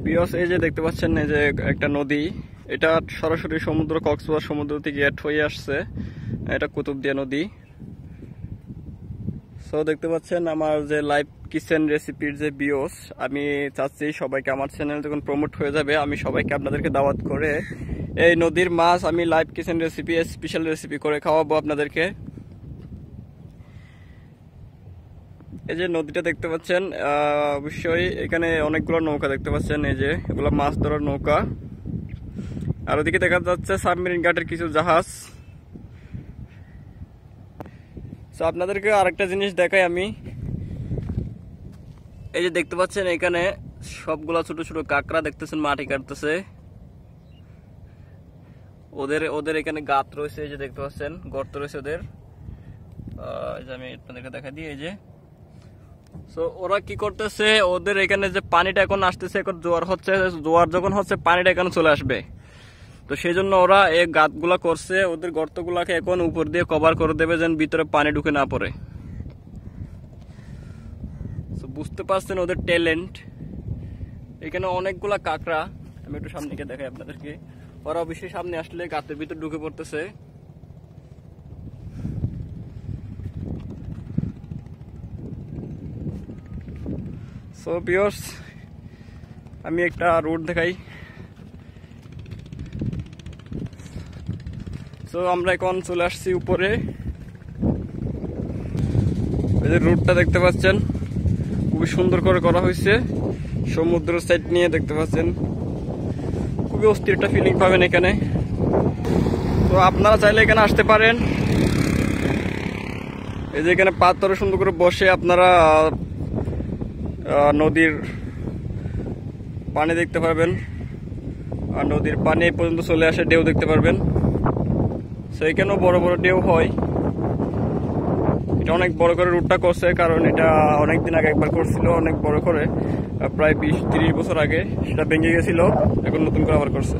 বিয়স এই যে দেখতে পাচ্ছেন, এই যে একটা নদী, এটা সরাসরি সমুদ্র, কক্সবাজার সমুদ্র থেকে অ্যাড হয়ে আসছে। এটা কুতুবদিয়া নদী। সো দেখতে পাচ্ছেন আমার যে লাইভ কিচেন রেসিপির যে বিয়স, আমি চাচ্ছি সবাইকে, আমার চ্যানেল যখন প্রমোট হয়ে যাবে আমি সবাইকে আপনাদেরকে দাওয়াত করে এই নদীর মাছ আমি live kitchen recipe, special recipe করে খাওয়াবো আপনাদেরকে। এই যে নদীটা দেখতে পাচ্ছেন, অবশ্যই এখানে অনেকগুলো নৌকা দেখতে পাচ্ছেন, এই যে এগুলো মাছ ধরার নৌকা। আর ওদিকে দেখা যাচ্ছে সাবমেরিন ঘাটের কিছু জাহাজ। তো আপনাদেরকে আরেকটা জিনিস দেখাই আমি, এই যে দেখতে পাচ্ছেন এখানে সবগুলা ছোট ছোট কাঁকড়া দেখতেছেন মাটি কাটতেছে। ওদের এখানে গাত রয়েছে, এই যে দেখতে পাচ্ছেন গর্ত রয়েছে ওদের। আমি আপনাদেরকে দেখা দিই, এই যে তো ওরা কি করতেছে, ওদের এখানে যে পানিটা এখন আসতেছে, এখন জোয়ার হচ্ছে, জোয়ার যখন হচ্ছে পানিটা এখানে চলে আসবে, তো সেই জন্য ওরা এই গাতগুলা করছে, ওদের গর্তগুলাকে এখন উপর দিয়ে কভার করে দেবে যেন ভিতরে পানি ঢুকে না পড়ে। তো বুঝতে পারছেন ওদের ট্যালেন্ট। এখানে অনেকগুলা কাঁকড়া, আমি একটু সামনে গিয়ে দেখাই আপনাদেরকে। ওরা অবশ্যই সামনে আসলে গাতের ভিতর ঢুকে পড়তেছে। সো ভিউয়ার্স, আমি একটা রুট দেখাই। সো আমরা এখন চলে আসছি উপরে। এই যে রুটটা দেখতে পাচ্ছেন খুবই সুন্দর করে করা হয়েছে, সমুদ্র সাইড নিয়ে দেখতে পাচ্ছেন, খুবই অস্থির একটা ফিলিং পাবেন এখানে। তো আপনারা চাইলে এখানে আসতে পারেন। এই যে এখানে পাথরে সুন্দর করে বসে আপনারা নদীর পানি দেখতে পারবেন, আর নদীর পানি পর্যন্ত চলে আসে, ঢেউ দেখতে পারবেন। সেইখানেও বড় বড় ঢেউ হয়। এটা অনেক বড় করে রুটটা করছে, কারণ এটা অনেকদিন আগে একবার করছিল অনেক বড় করে, প্রায় 20-30 বছর আগে। সেটা ভেঙে গেছিল, এখন নতুন করে আবার করছে।